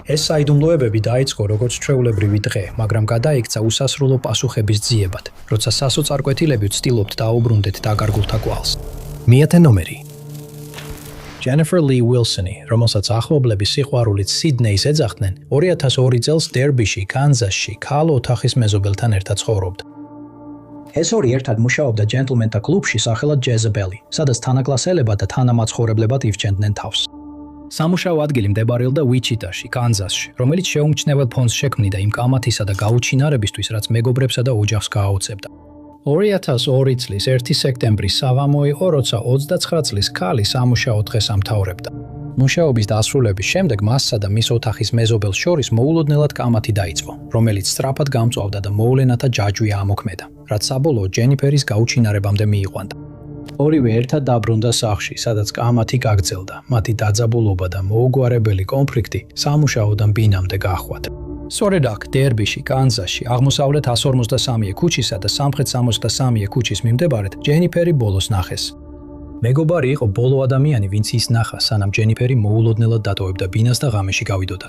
ეს საიდუმლოებები დაიწყო როგორც ჩვეულებრივი დღე, მაგრამ გადაიქცა უსასრულო პასუხების ძიებად, როცა სასოწარკვეთილები ვცდილობთ დაუბრუნდეთ დაკარგულთა კვალს. მეათე ნომერი. Jennifer Lee Wilson-ი, რომელსაც ახლობლების სიყვარულით სიდნეის ეძახდნენ, 2002 წელს დერბიში, კანზასში, ქალ ოთახის მეზობელთან ერთად ცხოვრობდა. ეს ორი ერთად მუშაობდა ჯენტლმენთა კლუბში სახელად Jezebel-ი, სადაც თანაკლასელებად და თანამაცხოვრებლებად ივჩენდნენ თავს. სამუშაო ადგილი მდებარეობდა ვიჩიტაში, კანზასში, რომელიც შეუმჩნევლ ფონს შექმნიდა იმ კამათისა და გაუჩინარებისთვის, რაც მეგობრებსა და ოჯახს გააოცებდა. 2002 წლის 1 სექტემბრის სავამო იყო, როცა 29 წლის ქალი სამუშაო დღეს ამთავრებდა. მუშაობის დასრულების შემდეგ მასსა და მის ოთახის მეზობელს შორის მოულოდნელად კამათი დაიწყო, რომელიც სწრაფად გამწვავდა და მოვლენათა ჯაჭვი ამოქმედა, რაც საბოლოოდ ჯენიფერის გაუჩინარებამდე მიიყვანდა. ორივე ერთად დაბრუნდა სახლში, სადაც კამათი გაგრძელდა, მათი დაძაბულობა და მოუგვარებელი კონფლიქტი სამუშაოდან ბინამდე გაჰყვათ. სწორედ აქ, დერბიში, კანზასში, აღმოსავლეთ 153 ქუჩისა და სამხრეთ 63 ქუჩის მიმდებარედ ჯენიფერი ბოლოს ნახეს. მეგობარი იყო ბოლო ადამიანი, ვინც ის ნახა, სანამ ჯენიფერი მოულოდნელად დატოვებდა ბინას და ღამეში გავიდოდა.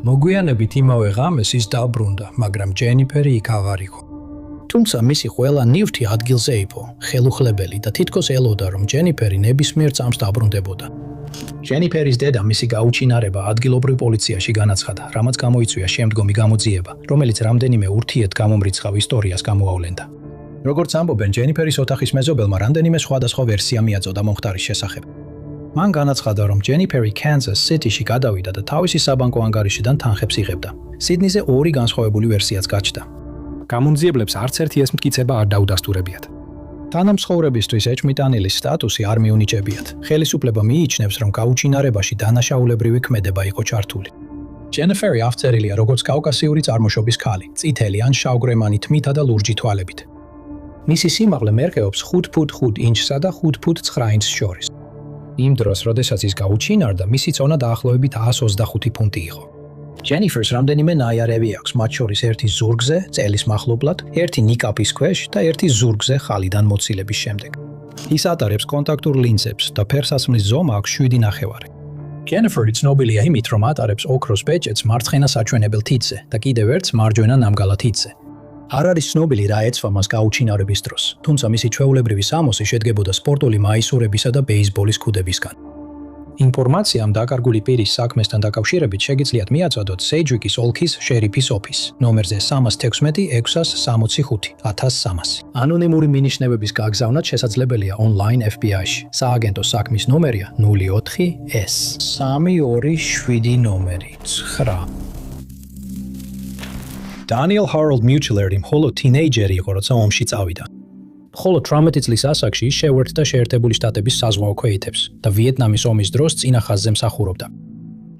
მოგვიანებით იმავე ღამეს ის დაბრუნდა, მაგრამ ჯენიფერი იქ აღარ იყო. თუმცა მისი ყველა ნივთი ადგილზე იყო, ხელუხლებელი და თითქოს ელოდა, რომ ჯენიფერი ნებისმიერ წამს დაბრუნდებოდა. ჯენიფერის დედა მისი გაუჩინარება ადგილობრივ პოლიციაში განაცხადა, რამაც გამოიწვია შემდგომი გამოძიება, რომელიც რამდენიმე ურთიერთგამომრიცხავ ისტორიას გამოავლენდა. როგორც ამბობენ, ჯენიფერის ოთახის მეზობელმა რამდენიმე სხვადასხვა ვერსია მიაწოდა მომხდარის შესახებ. მან განაცხადა, რომ ჯენიფერი კანზას სიტიში გადავიდა და თავისი საბანკო ანგარიშიდან თანხებს იღებდა. სიდნიზე ორი განსხვავებული ვერსიაც გაჩნდა. გამომძიებლებს არც ერთი ეს მტკიცება არ დაუდასტურებიათ. თანამცხოვრებისთვის ეჭვმიტანილის სტატუსი არ მიუნიჭებიათ. ხელისუფლება მიიჩნევს, რომ გაუჩინარებაში დანაშაულებრივი ქმედება იყო ჩართული. ჯენიფერი აღწერილია როგორც კავკასიური წარმოშობის ქალი, წითელი ან შავგრემანი თმითა და ლურჯი თვალებით. მისი სიმაღლე მერყეობს 5 ფუტ 5 ინჩსა და 5 ფუტ 9 ინჩს შორის. იმ დროს, როდესაც ის გაუჩინარდა, მისი წონა დაახლოებით 125 ფუნტი იყო. ჯენიფერს რამდენიმე ნაიარევი აქვს, მათ შორის ერთი ზურგზე, წელის მახლობლად, ერთი ნიკაპის ქვეშ და ერთი ზურგზე ხალიდან მოცილების შემდეგ. ის ატარებს კონტაქტურ ლინზებს და ფერსაცმლის ზომა აქვს 7.5. ჯენიფერი ცნობილია იმით, რომ ატარებს ოქროს ბეჭედს მარცხენა საჩვენებელ თითზე და კიდევ ერთს მარჯვენა ნამგალა თითზე. არ არის ცნობილი რა ეცვა მას გაუჩინარების დროს, თუმცა მისი ჩვეულებრივი სამოსი შედგებოდა სპორტული მაისურებისა და ბეისბოლის ქუდებისგან. ინფორმაცია ამ დაკარგული პირის საქმესთან დაკავშირებით შეგიძლიათ მიაწოდოთ სეიჯვიკის ოლქის შერიფის ოფისს, ნომერზე 316-665 1300. ანონიმური მინიშნებების გაგზავნაც შესაძლებელია ონლაინ FBI-ში. სააგენტო საქმის ნომერია 04S 327 ნომერი 9. დანიელ ჰაროლდ მიუჩლერი მხოლოდ თინეიჯერი იყო, როცა ომში წავიდა. მხოლოდ 18 წლის ასაკში ის შეუერთდა შეერთებული შტატების საზღვაო ქვეითებს და ვიეტნამის ომის დროს წინა ხაზზე მსახურობდა.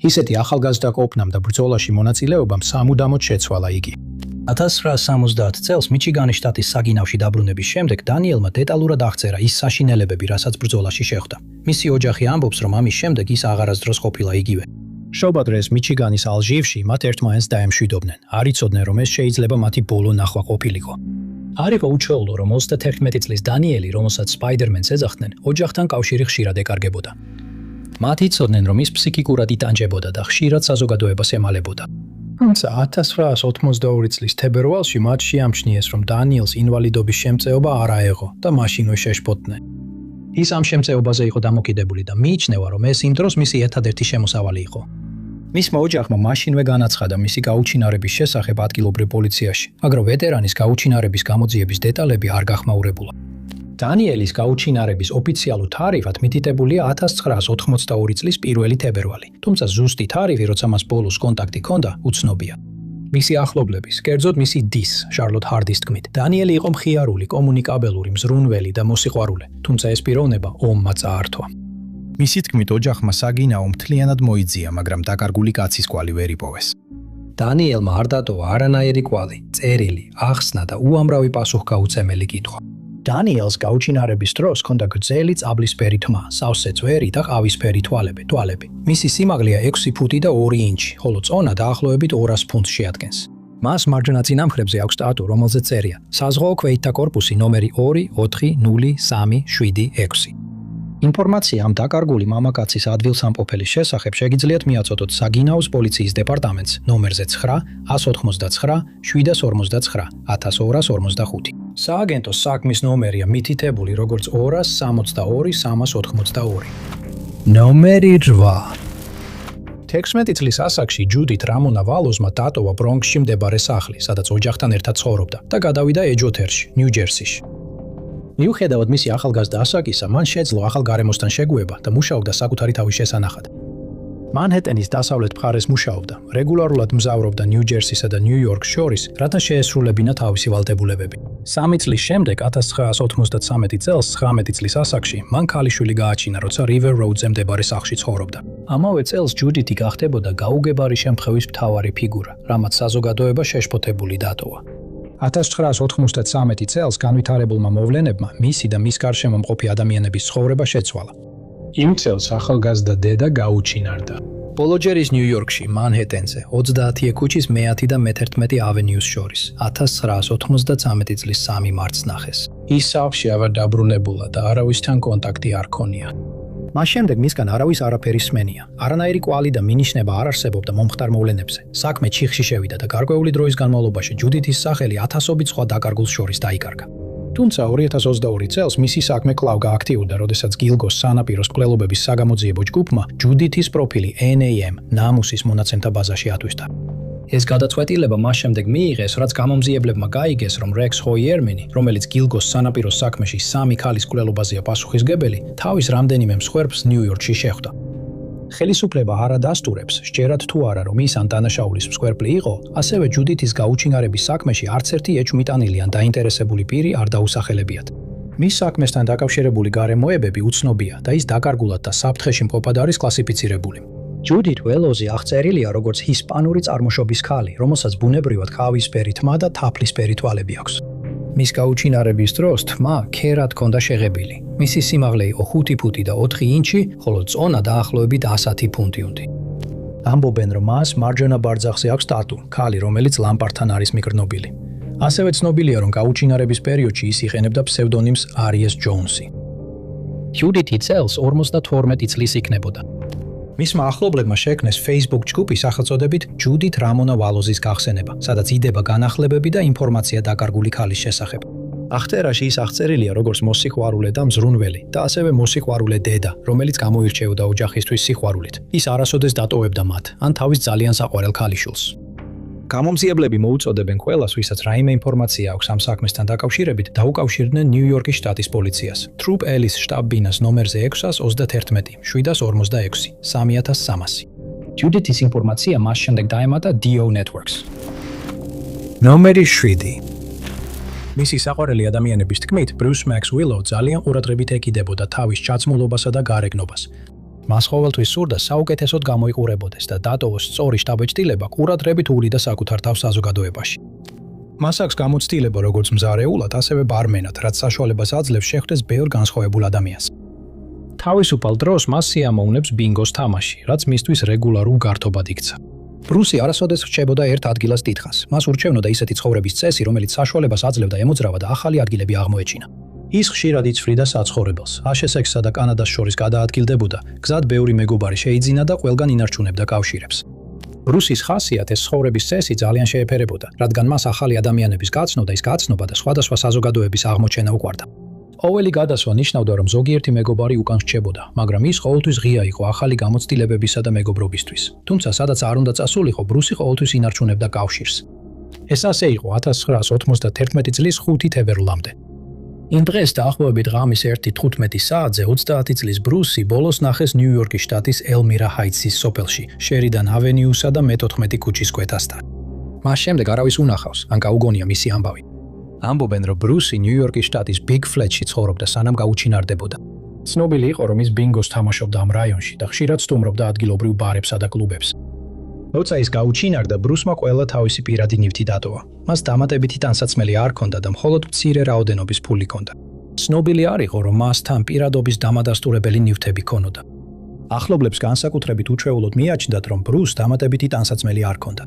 ისეთი ახალგაზრდა ყოფნამ და ბრძოლაში მონაწილეობამ სამუდამოდ შეცვალა იგი. 1970 წელს მიჩიგანის შტატის საგინავში დაბრუნების შემდეგ დანიელმა დეტალურად აღწერა ის საშინელებები, რასაც ბრძოლაში შეხვდა. მისი ოჯახი ამბობს, რომ ამის შემდეგ ის აღარასდროს ყოფილა იგივე. შობადრეს მიჩიგანის ალჟირში მათ ერთმანეთს დაემშვიდობდნენ. არ იცოდნენ, რომ ეს შეიძლება მათი ბოლო ნახვა ყოფილიყო. არ იყო უჩვეულო, რომ 31 წლის დანიელი, რომელსაც სპაიდერმენს ეძახდნენ, ოჯახთან კავშირი ხშირად ეკარგებოდა. მათ იცოდნენ, რომ ის ფსიქიკურად იტანჯებოდა და ხშირად საზოგადოებას ემალებოდა. თუმცა 1982 წლის თებერვალში მათ შეამჩნიეს, რომ დანიელს ინვალიდობის შემწეობა არ აეღო და მაშინვე შეშფოთდნენ. ის ამ შემწეობაზე იყო დამოკიდებული და მიიჩნევა, რომ ეს იმ დროს მისი ერთადერთი შემოსავალი იყო. მისმა ოჯახმა მაშინვე განაცხადა მისი გაუჩინარების შესახებ ადგილობრივ პოლიციაში, მაგრამ ვეტერანის გაუჩინარების გამოძიების დეტალები არ გახმაურებულა. დანიელის გაუჩინარების ოფიციალურ თარიფად მითითებულია 1982 წლის 1 თებერვალი, თუმცა ზუსტი თარიფი, როცა მას ბოლოს კონტაქტი ჰქონდა, უცნობია. მისი ახლობლების, კერძოდ მისი დის, შარლოტ ჰარდის თქმით, დანიელი იყო მხიარული, კომუნიკაბელური, მზრუნველი და მოსიყვარულე, თუმცა ეს პიროვნება ომმა წაართვა. მისი თქმით, ოჯახმა საგინაო მთლიანად მოიძია, მაგრამ დაკარგული კაცის კვალი ვერ იპოვეს. დანიელმა არ დატოვა არანაირი კვალი, წერილი, ახსნა და უამრავი პასუხგაუწემელი კითხვა. დანიელს გაუჩინარების დროს ჰქონდა გრძელი წაბლისფერი თმა, სავსე წვერი და ყავისფერი თვალები. მისი სიმაღლეა 6 ფუტი და 2 ინჩი, ხოლო წონა დაახლოებით 200 ფუნტს შეადგენს. მას მარჯვენა წინამხრებზე აქვს ტატუ, რომელზეც წერია: საზღვაო ქვეითთა კორპუსი ნომერი 2403776. ინფორმაცია ამ დაკარგული მამაკაცის ადგილსამყოფელის შესახებ შეგიძლიათ მიაწოდოთ საგინაუს პოლიციის დეპარტამენტს ნომერზე 9-199-759 1245. სააგენტოს საქმის ნომერია მითითებული როგორც 262-382. ნომერი 8. 16 წლის ასაკში ჯუდით რამონა ვალოზმა დატოვა ბრონქსში მდებარე სახლი, სადაც ოჯახთან ერთად ცხოვრობდა და გადავიდა ეჯოთერში, ნიუ-ჯერსიში. მიუხედავად მისი ახალგაზრდა ასაკისა, მან შეძლო ახალ გარემოსთან შეგუება და მუშაობდა საკუთარი თავის შესანახად. მანჰეტენის დასავლეთ მხარეს მუშაობდა, რეგულარულად მზავრობდა ნიუ-ჯერსისა და ნიუ-იორკს შორის, რათა შეესრულებინა თავისი ვალდებულებები. 3 წლის შემდეგ 1993 წელს 19 წლის ასაკში მან ქალიშვილი გააჩინა, როცა რივერ როუდზე მდებარე სახლში ცხოვრობდა. ამავე წელს ჯუდიტი გახდებოდა გაუგებარი შემთხვევის მთავარი ფიგურა, რამაც საზოგადოება შეშფოთებული დატოვა. 1993 წელს განვითარებულმა მოვლენებმა მისი და მის გარშემო მყოფი ადამიანების ცხოვრება შეცვალა. იმ წელს ახალგაზრდა დედა გაუჩინარდა. ბოლოჯერის ნიუ-იორკში, მანჰეტენზე, 30 ქუჩის მე-10 და მე-11 ავენიუს შორის, 1993 წლის 3 მარტს ნახეს. ის სახლში აღარ დაბრუნებულა და არავისთან კონტაქტი არ ჰქონია. მას შემდეგ მისგან არავის არაფერი სმენია. არანაირი კვალი და მინიშნება არ არსებობდა მომხდარ მოვლენებზე. საქმე ჩიხში შევიდა და გარკვეული დროის განმავლობაში ჯუდითის სახელი ათასობით სხვა დაკარგულს შორის დაიკარგა. თუმცა 2022 წელს მისი საქმე კვლავ გააქტიურდა, როდესაც გილგოს სანაპიროს მკვლელობების საგამოძიებო ჯგუფმა ჯუდითის პროფილი NAM ნამუსის მონაცემთა ბაზაში ათვისდა. ეს გადაწყვეტილება მას შემდეგ მიიღეს, რაც გამომძიებლებმა გაიგეს, რომ რექს ჰოიერმინი, რომელიც გილგოს სანაპიროს საქმეში 3 ქალის მკვლელობაზეა პასუხისგებელი, თავის რამდენიმე მსხვერპლს ნიუ-იორკში შეხვდა. ხელისუფლება არ ადასტურებს, სჯერათ თუ არა, რომ ის ან დანაშაულის მსხვერპლი იყო, ასევე ჯუდითის გაუჩინარების საქმეში არც ერთი ეჭვმიტანილი ან დაინტერესებული პირი არ დაუსახელებიათ. მის საქმესთან დაკავშირებული გარემოებები უცნობია და ის დაკარგულად და საფრთხეში მყოფად არის კლასიფიცირებული. ჯუდით ველოზი აღწერილია როგორც ჰისპანური წარმოშობის ქალი, რომელსაც ბუნებრივად ყავისფერი თმა და თაფლისფერი თვალები აქვს. მის გაუჩინარების დროს თმა ქერად ჰქონდა შეღებილი. მისი სიმაღლე იყო 5 ფუტი და 4 ინჩი, ხოლო წონა დაახლოებით 110 ფუნტი უნდა. ამბობენ, რომ მას მარჯვენა ბარძახზე აქვს ტატუ, ქალი, რომელიც ლამპარდთან არის მიგრძნობილი. ასევე ცნობილია, რომ გაუჩინარების პერიოდში ის იყენებდა ფსევდონიმს არიეს ჯოუნსი. ჯუდითი წელს 52 წლის იქნებოდა. მისმა ახლობლებმა შექმნეს Facebook ჯგუფი სახელწოდებით ჯუდით რამონა ვალოზის გახსენება, სადაც იდება განახლებები და ინფორმაცია დაკარგული ქალის შესახებ. აღწერაში ის აღწერილია როგორც მოსიყვარულე და მზრუნველი და ასევე მოსიყვარულე დედა, რომელიც გამოირჩეოდა ოჯახისთვის სიყვარულით. ის არასოდეს დატოვებდა მათ, ან თავის ძალიან საყვარელ ქალიშვილს. გამომძიებლები მოუწოდებენ ყველას, ვისაც რაიმე ინფორმაცია აქვს ამ საქმესთან დაკავშირებით, დაუკავშირდნენ ნიუ-იორკის შტატის პოლიციას. Troop Ellis შტაბ-ბინას ნომერზე 631 746 3300. ჯუდითის ინფორმაცია მას შემდეგ დაემატა DO Networks. ნომერი 7. მისი საყვარელი ადამიანების თქმით, Bruce Max Willow ძალიან ყურადღებით ეკიდებოდა თავის ჩაცმულობასა და გარეგნობას. მას ყოველთვის სურდა საუკეთესოდ გამოიყურებოდეს და დატოვოს სწორი შტაბ-ეჭდილება ყურადღებით უვლიდა საკუთარ თავს საზოგადოებაში. მას აქვს გამოცდილება როგორც მზარეულად, ასევე ბარმენად, რაც საშუალებას აძლევს შეხვდეს ბევრ განსხვავებულ ადამიანს. თავისუფალ დროს მას სიამოვნებს ბინგოს თამაში, რაც მისთვის რეგულარულ გართობად იქცა. ბრუსი არასოდეს რჩებოდა ერთ ადგილას დიდხანს. მას ურჩევნოდა ისეთი ცხოვრების წესი, რომელიც საშუალებას აძლევდა ემოძრავა და ახალი ადგილები აღმოეჩინა. ის ხშირად იცვლიდა საცხოვრებელს, HSX-სა და კანადას შორის გადაადგილდებოდა, გზად ბევრი მეგობარი შეიძინა და ყველგან ინარჩუნებდა კავშირებს. ბრუსის ხასიათს ცხოვრების წესი ძალიან შეეფერებოდა, რადგან მას ახალი ადამიანების გაცნო და ის გაცნობა და სხვადასხვა საზოგადოების აღმოჩენა უყვარდა. ყოველი გადასვლა ნიშნავდა, რომ ზოგიერთი მეგობარი უკან რჩებოდა, მაგრამ ის ყოველთვის ღია იყო ახალი გამოცდილებებისა და მეგობრობისთვის. თუმცა, სადაც არ უნდა წასულიყო, ბრუსი ყოველთვის ინარჩუნებდა კავშირს. ეს ასე იყო 1991 წლის 5 თებერვლამდე. იმ დღეს დაახლოებით ღამის 1:15 საათზე 30 წლის ბრუსი ბოლოს ნახეს ნიუ-იორკის შტატის ელმირა ჰაიტსის სოფელში, შერიდან ავენიუსა და მე-14 ქუჩის კვეთასთან. მას შემდეგ არავის უნახავს, ან გაუგონია მისი ამბავი. ამბობენ, რომ ბრუსი ნიუ-იორკის შტატის ბიგ ფლეტში ცხოვრობდა, სანამ გაუჩინარდებოდა. ცნობილი იყო, რომ ის ბინგოს თამაშობდა ამ რაიონში და ხშირად სტუმრობდა ადგილობრივ ბარებსა და კლუბებს. როცა ის გაუჩინარდა, ბრუსმა ყველა თავისი პირადი ნივთი დატოვა. მას დამატებითი ტანსაცმელი არ ჰქონდა და მხოლოდ მცირე რაოდენობის ფული ჰქონდა. ცნობილი არ იყო, რომ მასთან პირადობის დამადასტურებელი ნივთები ჰქონოდა. ახლობლებს განსაკუთრებით უჩვეულოდ მიაჩნდათ, რომ ბრუსს დამატებითი ტანსაცმელი არ ჰქონდა.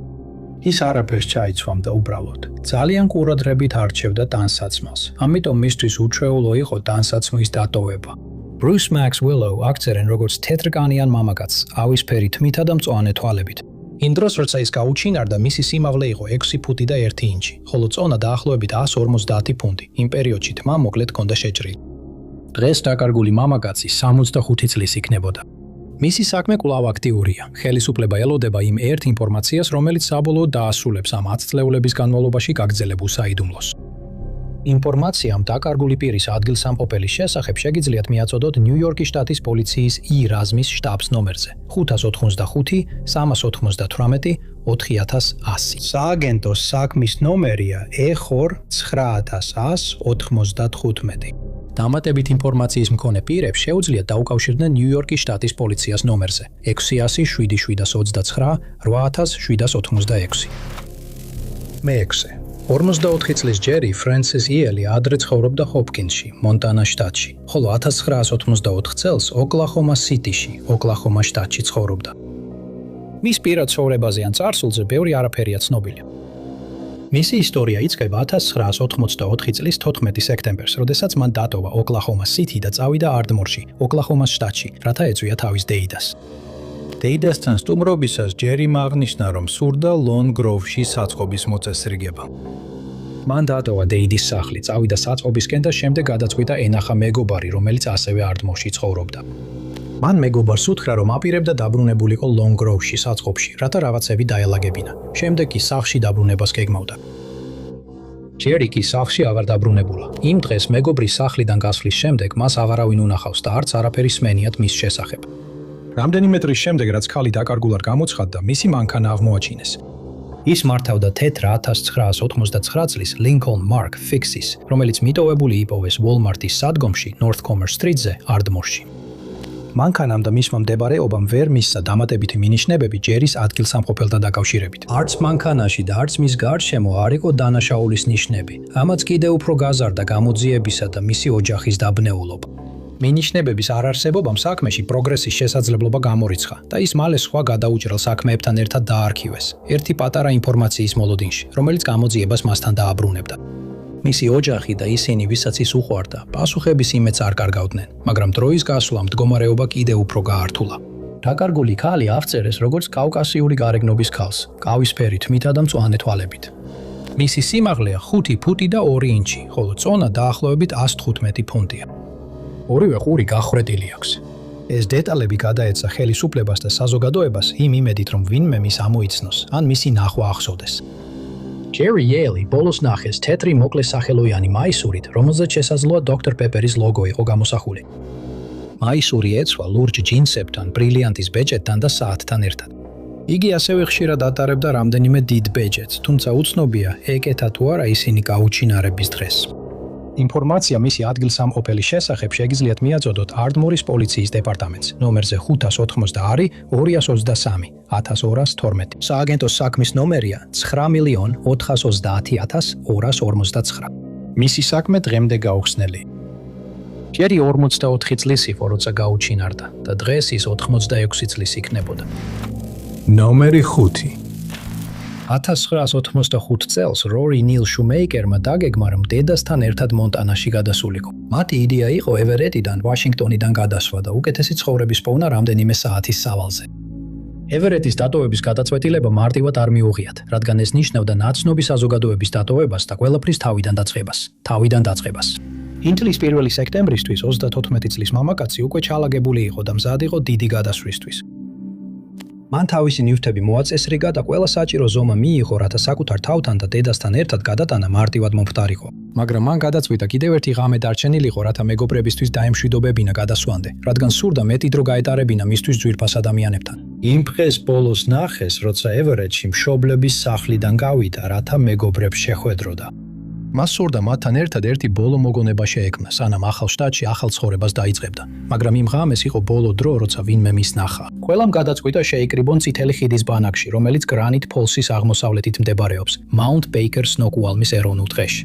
ის არაფერს ჩაიცვამდა უბრალოდ. ძალიან ყურადღებით არჩევდა ტანსაცმელს. ამიტომ მისთვის უჩვეულო იყო ტანსაცმლის დატოვება. Bruce Max Willow აქცერენ როგორც თეთრკანიან მამაკაცს, ავისფერი თმითა და მწვანე თვალებით. იმ დროს, როცა ის გაუჩინარდა, მისი სიმაღლე იყო 6 ფუტი და 1 ინჩი, ხოლო წონა დაახლოებით 150 ფუნტი. იმ პერიოდში თმა მოკლედ ჰქონდა შეჭრილი. დღეს დაკარგული მამაკაცი 65 წლის იქნებოდა. მისი საქმე კვლავ აქტიურია. ხელისუფლება ელოდება იმ ერთ ინფორმაციას, რომელიც საბოლოოდ დაასრულებს ამ 10 წლეულების განმავლობაში გაგრძელებულ საიდუმლოს. ინფორმაციამ დაკარგული პირის ადგილსამყოფელის შესახებ შეგიძლიათ მიაწოდოთ ნიუ-იორკის შტატის პოლიციის ირაზმის შტაბს ნომერზე 585 398 4100. სააგენტოს საქმის ნომერია E4 9195. დამატებით ინფორმაციის მქონე პირებს შეუძლიათ დაუკავშირდნენ ნიუ-იორკის შტატის პოლიციას ნომერზე 600 729 8786. მე-6. 44 წლის ჯერი ფრენსის იელი ადრე ცხოვრობდა ჰოპკინსში, მონტანა შტატში, ხოლო 1984 წელს ოკლაჰომა სიტიში, ოკლაჰომა შტატში ცხოვრობდა. მის პირად ცხოვრებაზე ან წარსულზე ბევრი არაფერია ცნობილი. მისი ისტორია იწყება 1984 წლის 14 სექტემბერს, როდესაც მან დატოვა ოკლაჰომა სიტი და წავიდა არტმორში, ოკლაჰომას შტატში, რათა ეწვია თავის დეიდას. დეიდასთან სტუმრობისას ჯერიმ აღნიშნა, რომ სურდა ლონ გროვში საწყობის მოწესრიგება. მან დატოვა დეიდის სახლი, წავიდა საწყობისკენ და შემდეგ გადაწყვიტა ენახა მეგობარი, რომელიც ასევე არტმორში ცხოვრობდა. მან მეგობარს უთხრა, რომ აპირებდა დაბრუნებულიყო ლონ გროვში საწყობში, რათა რაღაცები დაელაგებინა. შემდეგ კი სახლში დაბრუნებას გეგმავდა. ჯერი კი სახლში აღარ დაბრუნებულა. იმ დღეს მეგობრის სახლიდან გასვლის შემდეგ მას აღარავინ უნახავს და არც არაფერი სმენიათ მის შესახებ. რამდენიმე დღის შემდეგ, რაც ქალი დაკარგულად გამოცხადდა, მისი მანქანა აღმოაჩინეს. ის მართავდა თეთრ 1989 წლის Lincoln Mark Fixis, რომელიც მიტოვებული იპოვეს Walmart-ის სადგომში North Commerce Street-ზე, არტმორში. მანქანამ და მისმა მდებარეობამ ვერ მისცა დამატებითი მინიშნებები ჯერის ადგილსამყოფელთან დაკავშირებით. არც მანქანაში და არც მის გარშემო არ იყო დანაშაულის ნიშნები. ამაც კიდევ უფრო გაზარდა გამოძიებისა და მისი ოჯახის დაბნეულობა. მინიშნებების არარსებობამ საქმეში პროგრესის შესაძლებლობა გამორიცხა და ის მალე სხვა გადაუჭრელ საქმეებთან ერთად დაარქივეს. ერთი პატარა ინფორმაციის მოლოდინში, რომელიც გამოძიებას მასთან დააბრუნებდა. მისი ოჯახი და ისინი, ვისაც ის უყვარდა, პასუხების იმედს არ კარგავდნენ, მაგრამ დროის გასვლამ მდგომარეობა კიდევ უფრო გაართულა. დაკარგული ქალი აღწერეს როგორც კავკასიური გარეგნობის ქალს, ყავისფერი თმითა და მწვანე თვალებით. მისი სიმაღლეა 5 ფუტი და 2 ინჩი, ხოლო წონა დაახლოებით 115 ფუნტია. ორივე ყური გახრეტილი აქვს. ეს დეტალები გადაეცა ხელისუფლებას და საზოგადოებას იმ იმედით, რომ ვინმე მის ამოიცნოს, ან მისი ნახვა ახსოვდეს. ჯერი იელი ბოლოს ნახეს თეთრი მოკლე სახელოიანი მაისურით, რომელზეც შესაძლოა დოქტორ პეპერის ლოგო იყო გამოსახული. მაისური ეცვა ლურჯ ჯინსებთან, ბრილიანტის ბეჭედთან და საათთან ერთად. იგი ასევე ხშირად ატარებდა რამდენიმე დიდ ბეჭედს, თუმცა უცნობია, ეკეთა თუ არა ისინი გაუჩინარების დღეს. ინფორმაცია მისი ადგილსამყოფელის შესახებ შეგიძლიათ მიაწოდოთ არტმორის პოლიციის დეპარტამენტს, ნომერზე 592 223 1212. სააგენტოს საქმის ნომერია 9.430.259. მისი საქმე დღემდე გაუხსნელი. ჯერი 44 წლის იყო, როცა გაუჩინარდა და დღეს ის 86 წლის იქნებოდა. ნომერი 5. 1985 წელს რორი ნილ შუმეიკერმა დაგეგმა, რომ დედასთან ერთად მონტანაში გადასულიყო. მათი იდეა იყო ევერეტიდან ვაშინგტონიდან გადასვა და უკეთესი ცხოვრების პოვნა რამდენიმე საათის სავალზე. ევერეტის დატოვების გადაწყვეტილება მარტივად არ მიუღიათ, რადგან ეს ნიშნავდა ნაცნობი საზოგადოების დატოვებას და ყველაფრის თავიდან დაწყებას. იმ წლის 1 სექტემბრისთვის 34 წლის მამაკაცი უკვე ჩალაგებული იყო და მზად იყო დიდი გადასვლისთვის. მან თავისი ნივთები მოაწესრიგა და ყველა საჭირო ზომა მიიღო, რათა საკუთარ თავთან და დედასთან ერთად გადატანა მარტივად მომხდარიყო. მაგრამ მან გადაწყვიტა კიდევ ერთი ღამე დარჩენილიყო, რათა მეგობრებისთვის დაემშვიდობებინა გადასვლამდე, რადგან სურდა მეტი დრო გაეტარებინა მისთვის ძვირფას ადამიანებთან. იმ დღეს ბოლოს ნახეს, როცა ევერეტში მშობლების სახლიდან გავიდა, რათა მეგობრებს შეხვედროდა. მას სურდა მათთან ერთად ერთი ბოლო მოგონება შეექმნა, სანამ ახალ შტატში ახალ ცხოვრებას დაიწყებდა, მაგრამ იმ ღამეს იყო ბოლო დრო, როცა ვინმე მის ნახა. ყველამ გადაწყვიტა შეიკრიბონ წითელი ხიდის ბანაკში, რომელიც გრანიტ ფოლსის აღმოსავლეთით მდებარეობს, მაუნთ ბეიკერ სნოკუალმის ეროვნულ ტყეში.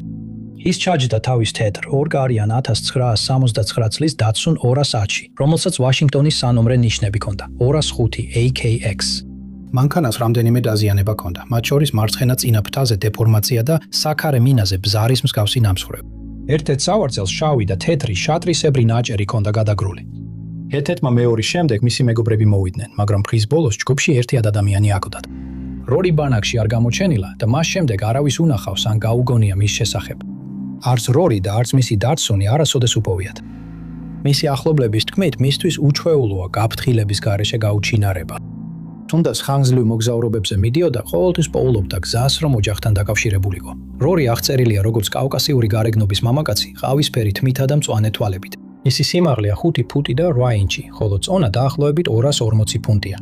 ის ჩაჯდა თავის თეთრ ორგარიან 1979 წლის დატსუნ 200-ში, რომელსაც ვაშინგტონის სანომრე ნიშნები ჰქონდა, 205 AKX. მანქანას რამდენიმე დაზიანება ჰქონდა, მათ შორის მარცხენა წინა ფრთაზე დეფორმაცია და საქარე მინაზე ბზარის მსგავსი ნამსხვრევი. ერთ-ერთ სავარძელს შავი და თეთრი შატრისებრი ნაჭერი ჰქონდა გადაგრული. ერთ-ერთმა მეორის შემდეგ მისი მეგობრები მოვიდნენ, მაგრამ დღის ბოლოს ჯგუფში ერთი ადამიანი აკვდათ. რორი ბანაკში არ გამოჩენილა და მას შემდეგ არავის უნახავს ან გაუგონია მის შესახებ. არც რორი და არც მისი დარწმუნი არასოდეს უპოვიათ. მისი ახლობლების თქმით, მისთვის უჩვეულოა გაფრთხილების გარეშე გაუჩინარება. თუნდაც ხანგრძლივ მოგზაურობებზე მიდიოდა, ყოველთვის პოულობდა გზას, რომ ოჯახთან დაკავშირებულიყო. რორი აღწერილია როგორც კავკასიური გარეგნობის მამაკაცი, ყავისფერი თმითა და მწვანე თვალებით. მისი სიმაღლეა 5 ფუტი და 8 ინჩი, ხოლო წონა დაახლოებით 240 ფუნტია.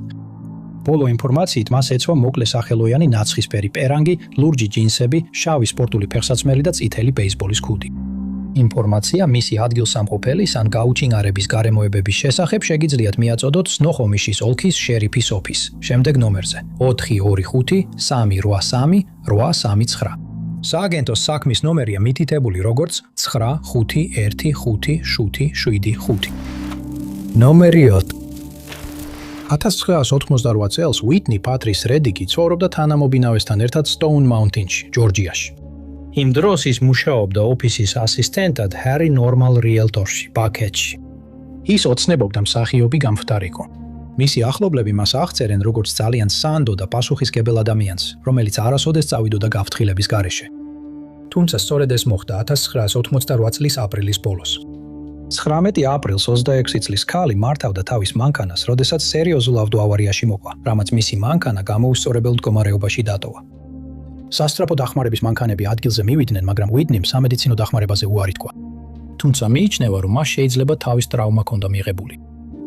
ბოლო ინფორმაციით მას ეცვა მოკლე სახელოიანი ნაცრისფერი პერანგი, ლურჯი ჯინსები, შავი სპორტული ფეხსაცმელი და წითელი ბეისბოლის ქუდი. ინფორმაცია მისი ადგილსამყოფელის ან გაუჩინარების გარემოებების შესახებ შეგიძლიათ მიაწოდოთ სნოჰომიშის ოლქის შერიფის ოფისს, შემდეგ ნომერზე 425 383 839. სააგენტოს საქმის ნომერია მითითებული როგორც 95157575. ნომერი 4. 1988 წელს უიტნი პატრის რედიგი ცხოვრობდა თანამობინავესთან ერთად სტოუნ მაუნტინში, ჯორჯიაში. იმ დროს ის მუშაობდა ოფისის ასისტენტად ჰარი ნორმალ риელტორში, ბაქეთში. ის ოცნებობდა მსახიობი გამხდარიყო. მისი ახლობლები მას აღწერენ როგორც ძალიან სანდო და პასუხისმგებელ ადამიანს, რომელიც არასოდეს წავიდოდა გაფრთხილების გარეშე. თუმცა სწორედ ეს მოხდა 1988 წლის აპრილის ბოლოს. 19 აპრილს 26 წლის ქალი მართავდა თავის მანქანას, როდესაც სერიოზულ ავტოავარიაში მოყვა, რამაც მისი მანქანა გამოუსწორებელ მდგომარეობაში დატოვა. სასტრაფო დახმარების მანქანები ადგილზე მივიდნენ, მაგრამ უიტნიმ სამედიცინო დახმარებაზე უარი თქვა. თუმცა მიიჩნევა, რომ მას შეიძლება თავის ტრავმა ჰქონდა მიღებული.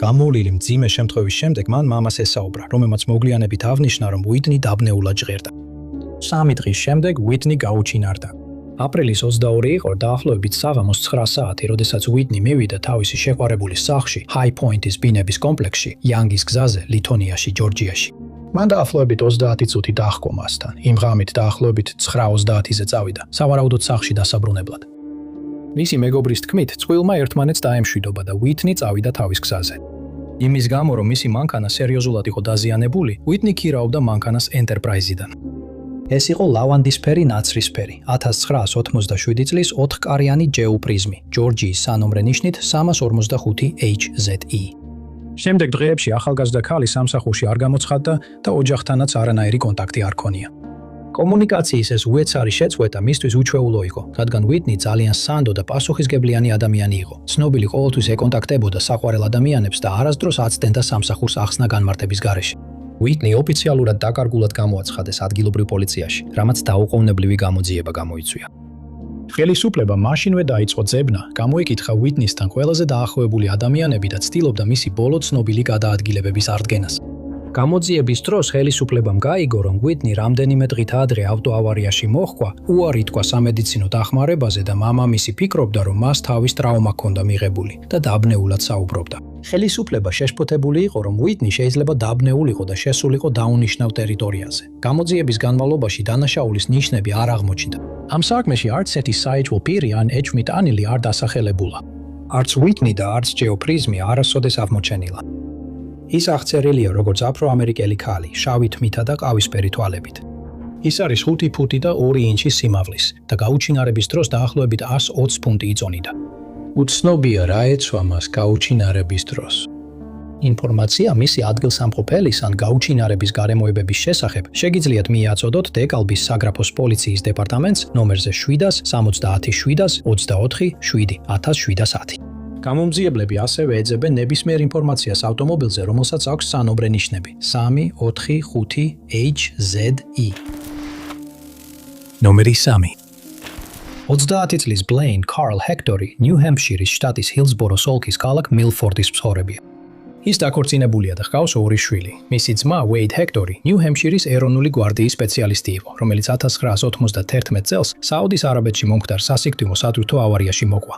გამოვლილი მძიმე შემთხვევის შემდეგ მან მამას ესაუბრა, რომელმაც მოგვიანებით აღნიშნა, რომ უიტნი დაბნეულად ჟღერდა. 3 დღის შემდეგ უიტნი გაუჩინარდა. აპრილის 22 იყო დაახლოებით საღამოს 9 საათი, როდესაც უიტნი მივიდა თავისი შეყვარებულის სახლში, ჰაი პოინტის ბინების კომპლექსში, იანგის გზაზე, ლითონიაში, ჯორჯიაში. მან დაახლოებით 30 წუთი დაჰყო მასთან. იმ ღამით დაახლოებით 9:30-ზე წავიდა, სავარაუდოდ სახლში დასაბრუნებლად. მისი მეგობრის თქმით, წყვილმა ერთმანეთს დაემშვიდობა და უიტნი წავიდა თავის გზაზე. იმის გამო, რომ მისი მანქანა სერიოზულად იყო დაზიანებული, უიტნი ქირაობდა მანქანას ენტერპრაიზიდან. ეს იყო ლავანდისფერი ნაცრისფერი, 1987 წლის 4-კარიანი ჯეუპრიზმი, ჯორჯიის სანომრე ნიშნით 345 HZE. შემდეგ დღეებში ახალგაზრდა ქალი სამსახურში არ გამოცხადდა და ოჯახთანაც არანაირი კონტაქტი არ ჰქონია. კომუნიკაციის ეს უეცარი შეწყვეტა მისთვის უჩვეულო იყო, რადგან უიტნი ძალიან სანდო და პასუხისმგებლიანი ადამიანი იყო. ცნობილი ყოველთვის ეკონტაქტებოდა საყვარელ ადამიანებს და არასდროს აცდენდა სამსახურს ახსნა განმარტების გარეშე. უიტნი ოფიციალურად დაკარგულად გამოაცხადეს ადგილობრივ პოლიციაში, რამაც დაუყოვნებლივი გამოძიება გამოიწვია. ხელისუფლებამ მაშინვე დაიწყო ძებნა, გამოიკითხა უიტნისთან ყველაზე დაახლოებული ადამიანები და ცდილობდა მისი ბოლო ცნობილი გადაადგილებების აღდგენას. გამოძიების დროს ხელისუფლებამ გაიგო, რომ უიტნი რამდენიმე დღით ადრე ავტოავარიაში მოჰყვა, უარი თქვა სამედიცინო დახმარებაზე და მამამისი ფიქრობდა, რომ მას თავის ტრავმა ჰქონდა მიღებული და დაბნეულად საუბრობდა. ხელისუფლება შეშფოთებული იყო, რომ უიტნი შეიძლება დაბნეულიყო და შესულიყო დაუნიშნავ ტერიტორიაზე. გამოძიების განმავლობაში დანაშაულის ნიშნები არ აღმოჩნდა. ამ საქმეში არც ერთი საეჭვო პირი ან ეჭვმიტანილი არ დასახელებულა. არც უიტნი და არც ჯეოპრიზმი არასოდეს აღმოჩენილა. ის აღწერილია როგორც აფრო-ამერიკელი ქალი, შავი თმითა და ყავისფერი თვალებით. ის არის 5 ფუტი და 2 ინჩი სიმაღლის და გაუჩინარების დროს დაახლოებით 120 ფუნტი იწონიდა. უცნობია რა ეცვა მას გაუჩინარების დროს. ინფორმაცია მისი ადგილსამყოფელის ან გაუჩინარების გარემოებების შესახებ შეგიძლიათ მიაწოდოთ დეკალბის საგრაფოს პოლიციის დეპარტამენტს ნომერზე 770 724 7 1710. გამომძიებლები ასევე ეძებენ ნებისმიერ ინფორმაციას ავტომობილზე, რომელსაც აქვს სანომრე ნიშნები 345 HZE. ნომერი 3. 30 წლის ბლეინ კარლ ჰექტორი, ნიუ-ჰემფშირის შტატის ჰილსბოროს ოლქის ქალაქ მილფორდის მცხოვრებია. ის დაქორწინებულია და ჰყავს 2 შვილი. მისი ძმა ვეიდ ჰექტორი ნიუ-ჰემფშირის ეროვნული გვარდიის სპეციალისტი იყო, რომელიც 1991 წელს საუდის არაბეთში მომხდარ სასიკვდილო სათვრთო ავარიაში მოყვა.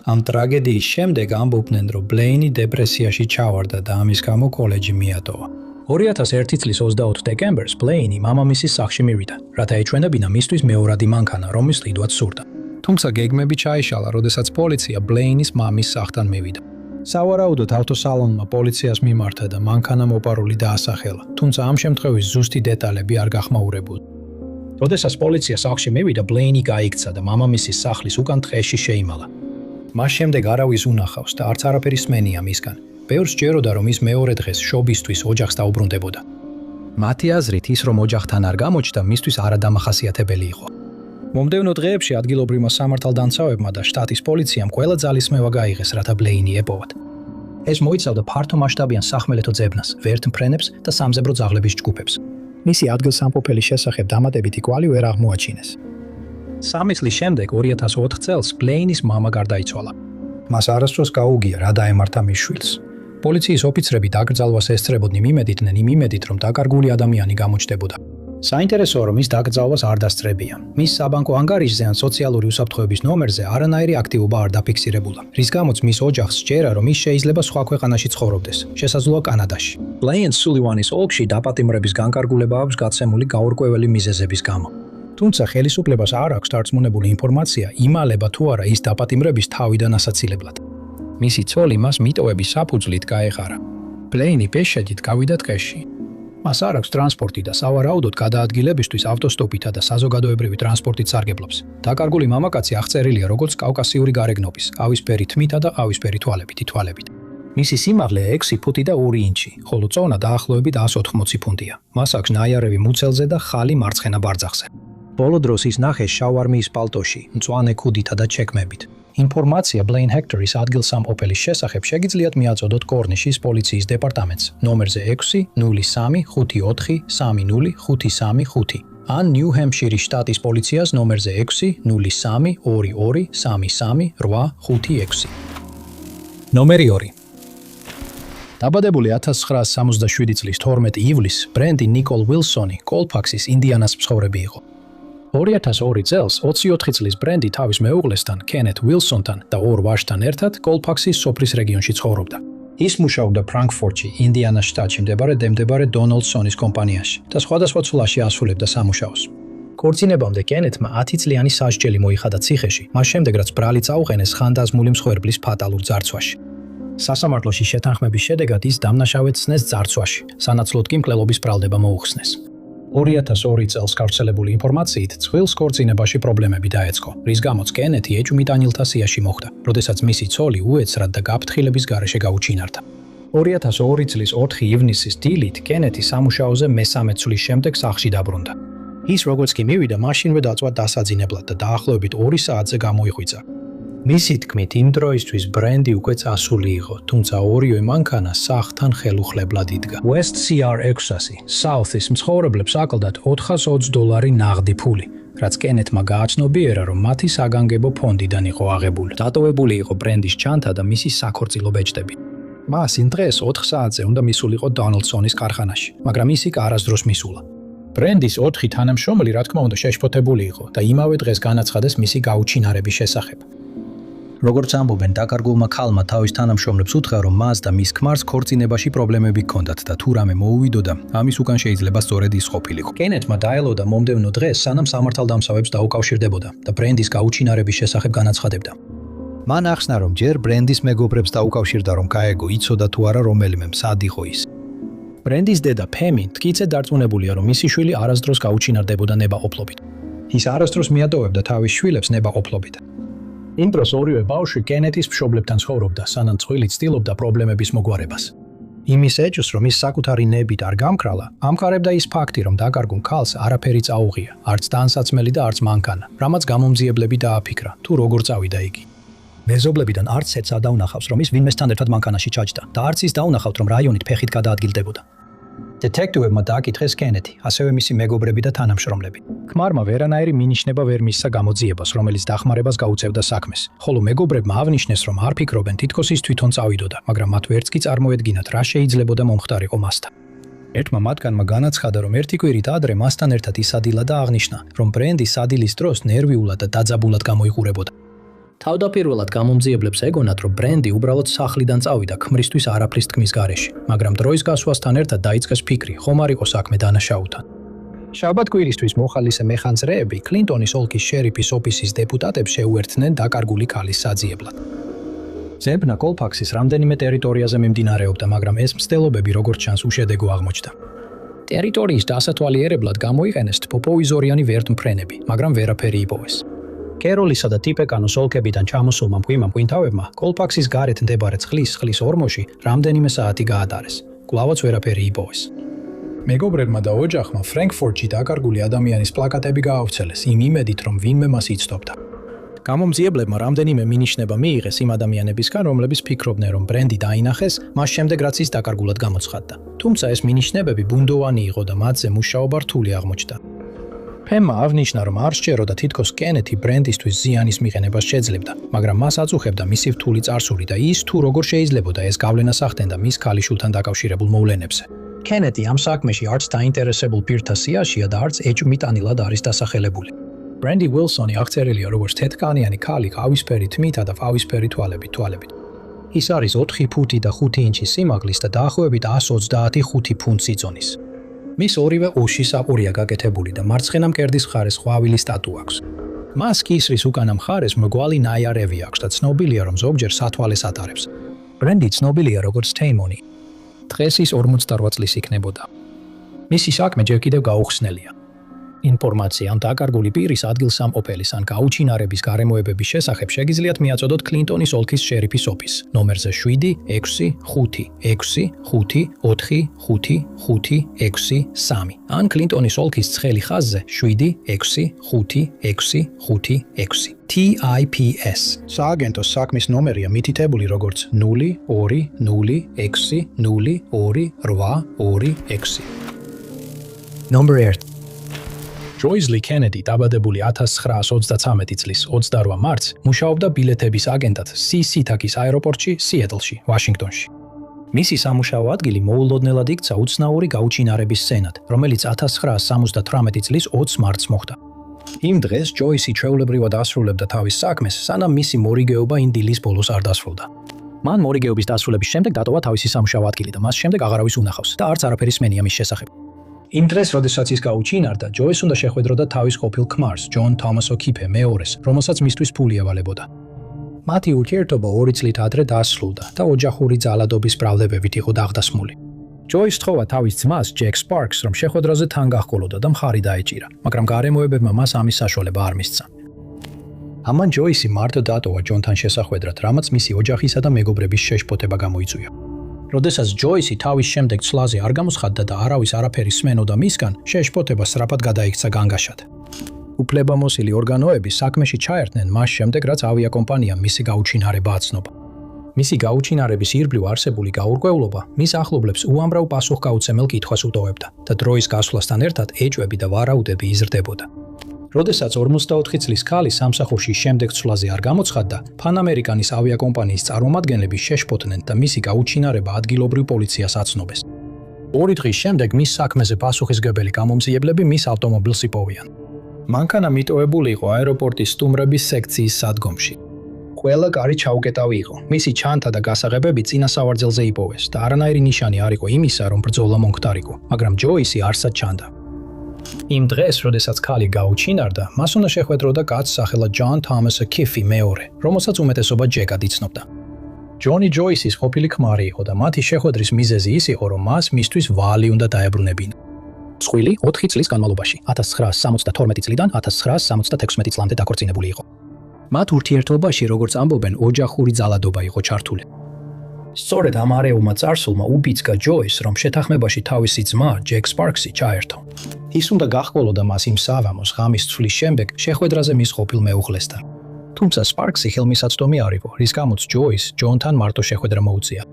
ამ ტრაგედიის შემდეგ ამბობდნენ, რომ ბლეინი დეპრესიაში ჩავარდა და ამის გამო კოლეჯი მიატოვა. 2001 წლის 24 დეკემბერს ბლეინი მამამისის სახლში მივიდა, რათა ეჩვენებინა მისთვის მეორადი მანქანა, რომლის ყიდვაც სურდა. თუმცა გეგმები ჩაიშალა, როდესაც პოლიცია ბლეინის მამის სახლთან მივიდა. სავარაუდოდ ავტოსალონმა პოლიციას მიმართა და მანქანა მოპარული დაასახელა, თუმცა ამ შემთხვევის ზუსტი დეტალები არ გახმაურებულა. როდესაც პოლიცია სახლში მივიდა, ბლეინი გაიქცა და მამამისის სახლის უკან ტყეში შეიმალა. მას შემდეგ არავის უნახავს და არც არაფერი სმენია მისგან. ბევრს ჯეროდა, რომ ის მეორე დღეს შობისთვის ოჯახს დაუბრუნდებოდა. მათი აზრით ის რომ ოჯახთან არ გამოჩნდა, მისთვის არადამახასიათებელი იყო. მომდევნო დღეებში ადგილობრივმა სამართალდამცავებმა და შტატის პოლიციამ ყველა ძალისმევა გაიღეს, რათა ბლეინი ეპოვათ. ეს მოიცავდა ფართო მასშტაბიან სახმელეთო ძებნას, ვერტმფრენებს და სამზებრო ძაღლების ჯგუფებს. მისი ადგილსამყოფელი შესახებ დამატებითი კვალი ვერ აღმოაჩინეს. 3 წლის შემდეგ 2004 წელს ბლეინის მამა გარდაიცვალა. მას არასდროს გაუგია რა დაემართა მის შვილს. პოლიციის ოფიცრები დაკრძალვას ესწრებოდნენ იმედით, რომ დაკარგული ადამიანი გამოჩნდებოდა. საინტერესოა, რომ ის დაკრძალვას არ დასწრებია. მის საბანკო ანგარიშზე ან სოციალური უსაფრთხოების ნომერზე არანაირი აქტივობა არ დაფიქსირებულა, რის გამოც მის ოჯახს სჯერა, რომ ის შეიძლება სხვა ქვეყანაში ცხოვრობდეს, შესაძლოა კანადაში. ბლეინ სულივანის ოლქში დაპატიმრების განკარგულება აქვს გაცემული გაურკვეველი მიზეზების გამო. თუმცა ხელისუფლებას არ აქვს დარწმუნებული ინფორმაცია, იმალება თუ არა ის დაპატიმრების თავიდან ასაცილებლად. მისი ცოლი მას მიტოვების საფუძვლით გაეღარა. ბლეინი პეშედით გავიდა ტყეში. მას არ აქვს ტრანსპორტი და სავარაუდოდ გადაადგილებისთვის ავტოსტოპითა და საზოგადოებრივი ტრანსპორტით სარგებლობს. დაკარგული მამაკაცი აღწერილია როგორც კავკასიური გარეგნობის, ავისფერი თმითა და ავისფერი თვალებით. მისი სიმაღლე 6 ფუტი და 2 ინჩი, ხოლო წონა დაახლოებით 180 ფუნტია. მას აქვს ნაიარევი მუცელზე და ხალი მარცხენა ბარძახზე. ბოლო დროს ის ნახეს შავ არმიის პალტოში, მწვანე ქუდითა და ჩეკმებით. ინფორმაცია ბლეინ ჰექტორის ადგილსამყოფელის შესახებ შეგიძლიათ მიაწოდოთ კორნიშის პოლიციის დეპარტამენტს ნომერზე 6034335 ან ნიუ-ჰემპშირის შტატის პოლიციას ნომერზე 60322335856. ნომერი 2. დაბადებული 1967 წლის 12 ივლისს ბრენდი ნიკოლ უილსონი კოლფაქსის ინდიანას მცხოვრები იყო. 2002 წელს 24 წლის ბრენდი თავის მეუღლესთან, კენეთ უილსონთან და 2 ვაჟთან ერთად კოლფაქსის სოფლის რეგიონში ცხოვრობდა. ის მუშაობდა ფრანკფურტში, ინდიანას შტატში მდებარე დონალდსონის კომპანიაში და სხვადასხვა ცვლაში ასრულებდა სამუშაოს. ქორწინებამდე კენეთმა 10 წლიანი სასჯელი მოიხადა ციხეში, მას შემდეგ რაც ბრალი წაუყენეს ხანდაზმული მსხვერპლის ფატალურ ძარცვაში. სასამართლოში შეთანხმების შედეგად ის დამნაშავედ სცნეს ძარცვაში, სანაცვლოდ კი მკვლელობის ბრალდება მოუხსნეს. 2002 წელს გავრცელებული ინფორმაციით ცვილს ქორწინებაში პრობლემები დაეწყო, რის გამოც კენეთი ეჭვმიტანილთა სიაში მოხვდა, როდესაც მისი ცოლი უეცრად და გაფრთხილების გარეშე გაუჩინარდა. 2002 წლის 4 ივნისის დილით კენეთი სამუშაოზე მესამე ცვლის შემდეგ სახლში დაბრუნდა. ის როგორც კი მივიდა, მაშინვე დაწვა დასაძინებლად და დაახლოებით 2 საათზე გამოიღვიძა. მისი თქმით, იმ დროისთვის ბრენდი უკვე წასული იყო, თუმცა ორივე მანქანა სახლთან ხელუხლებლად იდგა. West CR600 South-ის მცხოვრებლებს აკლდათ $420 ნაღდი ფული, რაც კენეთმა გააცნობიერა, რომ მათი საგანგებო ფონდიდან იყო აღებული. დატოვებული იყო ბრენდის ჩანთა და მისი საქორწილო ბეჭდები. მას იმ დღეს 4 საათზე უნდა მისულიყო დონალდსონის კარხანაში, მაგრამ ის იქ არასდროს მისულა. ბრენდის 4 თანამშრომელი, რა თქმა უნდა, შეშფოთებული იყო და იმავე დღეს განაცხადეს მისი გაუჩინარების შესახებ. როგორც ამბობენ, დაკარგულმა ქალმა თავის თანამშრომლებს უთხრა, რომ მას და მის ქმარს ქორწინებაში პრობლემები ჰქონდათ და თუ რამე მოუვიდოდა, ამის უკან შეიძლება სწორედ ის ყოფილიყო. კენეთმა დაელოდა მომდევნო დღეს, სანამ სამართალდამცავებს დაუკავშირდებოდა და ბრენდის გაუჩინარების შესახებ განაცხადებდა. მან ახსნა, რომ ჯერ ბრენდის მეგობრებს დაუკავშირდა, რომ გაეგო იცოდა თუ არა რომელიმე მსად იყო ის. ბრენდის დედა ფემი მტკიცედ დარწმუნებულია, რომ მისი შვილი არასდროს გაუჩინარდებოდა ნებაყოფლობით. ის არასდროს მიატოვებდა თავის შვილებს ნებაყოფლობით. იმ დროს ორივე ბავშვი კენეთის მშობლებთან ცხოვრობდა, სანამ წყვილი ცდილობდა პრობლემების მოგვარებას. იმის ეჭვს, რომ ის საკუთარი ნებით არ გამქრალა, ამხარებდა ის ფაქტი, რომ დაკარგულ ქალს არაფერი წაუღია, არც ტანსაცმელი და არც მანქანა, რამაც გამომძიებლები დააფიქრა, თუ როგორ წავიდა იგი. მეზობლებიდან არც ერთს არ დაუნახავს, რომ ის ვინმესთან ერთად მანქანაში ჩაჯდა და არც ის დაუნახავთ, რომ რაიონით ფეხით გადაადგილდებოდა. დეტექტივებმა დააკითხეს კენეთი, ასევე მისი მეგობრები და თანამშრომლები. ქმარმა ვერანაირი მინიშნება ვერ მისცა გამოძიებას, რომელიც დახმარებას გაუწევდა საქმეს, ხოლო მეგობრებმა აღნიშნეს, რომ არ ფიქრობენ თითქოს ის თვითონ წავიდოდა, მაგრამ მათ ვერც კი წარმოედგინათ, რა შეიძლებოდა მომხდარიყო მასთან. ერთმა მათგანმა განაცხადა, რომ ერთი კვირით ადრე მასთან ერთად ისადილა და აღნიშნა, რომ ბრენდი სადილის დროს ნერვიულად და დაძაბულად გამოიყურებოდა. თავდაპირველად გამომძიებლებს ეგონათ, რომ ბრენდი უბრალოდ სახლიდან წავიდა ქმრისთვის არაფრის თქმის გარეშე, მაგრამ დროის გასვლასთან ერთად დაიწყეს ფიქრი, ხომ არ იყო საქმე დანაშაულთან. შაბათ-კვირისთვის მოხალისე მეხანძრეები კლინტონის ოლქის შერიფის ოფისის დეპუტატებს შეუერთდნენ დაკარგული ქალის საძიებლად. ძებნა კოლფაქსის რამდენიმე ტერიტორიაზე მიმდინარეობდა, მაგრამ ეს მცდელობები როგორც ჩანს უშედეგო აღმოჩნდა. ტერიტორიის დასათვალიერებლად გამოიყენეს პოპოვიზორიანი ვერტმფრენები, მაგრამ ვერაფერი იპოვეს. კეროლისა და ტიპეკანოს ოლქებიდან ჩამოსულმა მღვიმამ-მღვინთავებმა კოლპაქსის გარეთ მდებარე წყლის ორმოში რამდენიმე საათი გაატარეს. კვლავაც ვერაფერი იპოვეს. მეგობრებმა და ოჯახმა ფრენკფორტში დაკარგული ადამიანის პლაკატები გაავრცელეს იმ იმედით, რომ ვინმე მას იცნობდა. გამომძიებლებმა რამდენიმე მინიშნება მიიღეს იმ ადამიანებისგან, რომლებიც ფიქრობდნენ, რომ ბრენდი დაინახეს, მას შემდეგ რაც ის დაკარგულად გამოცხადდა. თუმცა ეს მინიშნებები ბუნდოვანი იყო და მათზე მუშაობა რთული აღმოჩნდა. ფემმა აღნიშნა, რომ არ სჯეროდა თითქოს კენეთი ბრენდისთვის ზიანის მიყენებას შეძლებდა, მაგრამ მას აწუხებდა მისი რთული წარსული და ის თუ როგორ შეიძლებოდა ეს გავლენას ახდენდა მის ქალიშვილთან დაკავშირებულ მოვლენებზე. კენეთი ამ საქმეში არც დაინტერესებულ პირთა სიაშია და არც ეჭვმიტანილად არის დასახელებული. ბრენდი უილსონი აღწერილია როგორც თეთრკანიანი ქალი ყავისფერი თმითა და ყავისფერი თვალებით. ის არის 4 ფუტი და 5 ინჩი სიმაღლის და დაახლოებით 125 ფუნტს იწონის. მის ორივე უში საყურია გაკეთებული და მარცხენა მკერდის მხარეს ყვავილი სტატუ აქვს. მას კისრის უკანა მხარეს მრგვალი ნაიარევი აქვს და ცნობილია, რომ ზოგჯერ სათვალეს ატარებს. ბრენდი ცნობილია როგორც თეიმონი. დღეს ის 48 წლის იქნებოდა. მისი საქმე ჯერ კიდევ გაუხსნელია. ინფორმაცია ამ დაკარგული პირის ადგილსამყოფელის ან გაუჩინარების გარემოებების შესახებ შეგიძლიათ მიაწოდოთ კლინტონის ოლქის შერიფის ოფისს ნომერზე 765545663 ან კლინტონის ოლქის ცხელი ხაზზე 76556. TIPS. სააგენტოს საქმის ნომერია მითითებული როგორც 020602826. Number 1. ჯოის ლი კენედი, დაბადებული 1933 წლის 28 მარტს, მუშაობდა ბილეთების აგენტად სი-სითაკის აეროპორტში, სიეტლში, ვაშინგტონში. მისი სამუშაო ადგილი მოულოდნელად იქცა უცნაური გაუჩინარების სცენად, რომელიც 1978 წლის 20 მარტს მოხდა. იმ დღეს ჯოისი ჩვეულებრივად ასრულებდა თავის საქმეს, სანამ მისი მორიგეობა იმ დილის ბოლოს არ დასრულდა. მან მორიგეობის დასრულების შემდეგ დატოვა თავისი სამუშაო ადგილი და მას შემდეგ აღარავის უნახავს და არც არაფერი სმენია მის შესახებ. იმ დღეს, როდესაც ის გაუჩინარდა, ჯოის უნდა შეხვედროდა თავის ყოფილ ქმარს, ჯონ თომას ოკიფე მეორეს, რომელსაც მისთვის ფული ევალებოდა. მათი ურთიერთობა 2 წლით ადრე დასრულდა და ოჯახური ძალადობის პრავლებებით იყო დაღდასმული. ჯოის თხოვა თავის ძმას, ჯეკ სპარკს, რომ შეხვედრაზე თან გაჰყოლოდა და მხარი დაეჭირა, მაგრამ გარემოებებმა მას ამის საშუალება არ მისცა. ამან ჯოისი მარტო დატოვა ჯონთან შესახვედრად, რამაც მისი ოჯახისა და მეგობრების შეშფოთება გამოიწვია. როდესაც ჯოისი თავის შემდეგ ცვლაზე არ გამოცხადდა და არავის არაფერი სმენოდა მისგან, შეშფოთება სწრაფად გადაიქცა განგაშად. უფლებამოსილი ორგანოები საქმეში ჩაერთნენ მას შემდეგ, რაც ავიაკომპანიამ მისი გაუჩინარება აცნობა. მისი გაუჩინარების ირგვლივ არსებული გაურკვევლობა მის ახლობლებს უამრავ პასუხგაუცემელ კითხვას უტოვებდა და დროის გასვლასთან ერთად ეჭვები და ვარაუდები იზრდებოდა. როდესაც 44 წლის ქალი სამსახურში შემდეგ ცვლაზე არ გამოცხადდა, ფანამერიკანის ავიაკომპანიის წარმომადგენლები შეშფოთდნენ და მისი გაუჩინარება ადგილობრივ პოლიციას აცნობეს. 2 დღის შემდეგ მის საქმეზე პასუხისმგებელი გამომძიებლები მის ავტომობილს იპოვიან. მანქანა მიტოვებული იყო აეროპორტის სტუმრების სექციის სადგომში. ყველა კარი ჩაუკეტავი იყო. მისი ჩანთა და გასაღებები წინა სავარძელზე იპოვეს და არანაირი ნიშანი არ იყო იმისა, რომ ბრძოლა მომხდარიყო, მაგრამ ჯოისი არსად ჩანდა. იმ დღეს, როდესაც ქალი გაუჩინარდა, მას უნდა შეხვედროდა კაცს სახელად ჯონ თომას ოკიფე მეორე, რომელსაც უმეტესობა ჯეკად იცნობდა. ჯონი ჯოისის ყოფილი ქმარი იყო და მათი შეხვედრის მიზეზი ის იყო, რომ მას მისთვის ვალი უნდა დაებრუნებინა. მსხვილი 4 წლის განმავლობაში, 1972 წლიდან 1976 წლამდე დაქორწინებული იყო. მათ ურთიერთობაში, როგორც ამბობენ, ოჯახური ძალადობა იყო ჩართული. სწორედ ამ არეულმა წარსულმა უბიძგა ჯოის, რომ შეთანხმებაში თავისი ძმა, ჯეკ სპარქსი ჩაერთო. ის უნდა გაჰყოლოდა მას იმ სავამოს ღამის ცვლის შემდეგ შეხვედრაზე მის ყოფილ მეუღლესთან. თუმცა სპარქსი ხელმისაწვდომი არ იყო, რის გამოც ჯოის ჯონთან მარტო შეხვედრა მოუწია.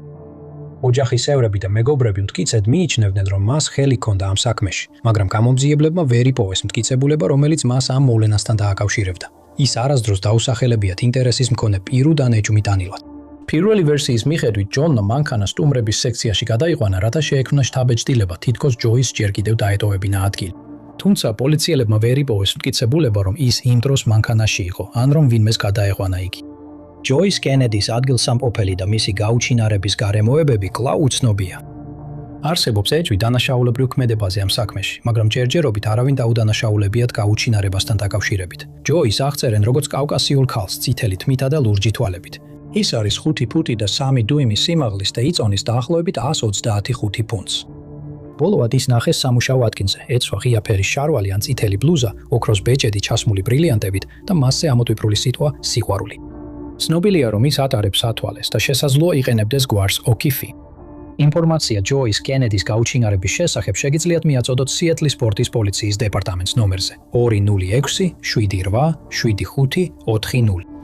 ოჯახის წევრები და მეგობრები მტკიცედ მიიჩნევდნენ, რომ მას ხელი ჰქონდა ამ საქმეში, მაგრამ გამომძიებლებმა ვერ იპოვეს მტკიცებულება, რომელიც მას ამ მოვლენასთან დააკავშირებდა. ის არასდროს დაუსახელებიათ ინტერესის მქონე პირუდან ეჭვმიტანილად. პირველი ვერსიის მიხედვით, ჯონმა მანქანა სტუმრების სექციაში გადაიყვანა, რათა შეექმნა შთაბეჭდილება, თითქოს ჯოის ჯერ კიდევ დაეტოვებინა ადგილი. თუმცა პოლიციელებმა ვერ იპოვეს მტკიცებულება, რომ ის იმ დროს მანქანაში იყო, ან რომ ვინმეს გადაეყვანა იგი. ჯოის კენედის ადგილსამყოფელი და მისი გაუჩინარების გარემოებები კვლავ უცნობია. არსებობს ეჭვი დანაშაულებრივ ქმედებაზე ამ საქმეში, მაგრამ ჯერჯერობით არავინ დაუდანაშაულებიათ გაუჩინარებასთან დაკავშირებით. ჯოის აღწერენ როგორც კავკასიურ ქალს, წითელი თმითა და ლურჯი თვალებით. ის არის 5 ფუტი და 3 დუიმი სიმაღლის და იწონის დაახლოებით 125 ფუნტს. ბოლოად ის ნახეს სამუშაო ადგილზე, ეცვა ღია ფერის შარვალი ან წითელი ბლუზა, ოქროს ბეჭედი ჩასმული ბრილიანტებით და მასზე ამოტვიფრული სიტყვა სიყვარული. ცნობილია, რომ ის ატარებს ათვალეს და შესაძლოა იყენებდეს გვარს ოკიფი. ინფორმაცია ჯოის კენედის გაუჩინარების შესახებ შეგიძლიათ მიაწოდოთ სიეტლის სპორტის პოლიციის დეპარტამენტს ნომერზე 206 78 75 40.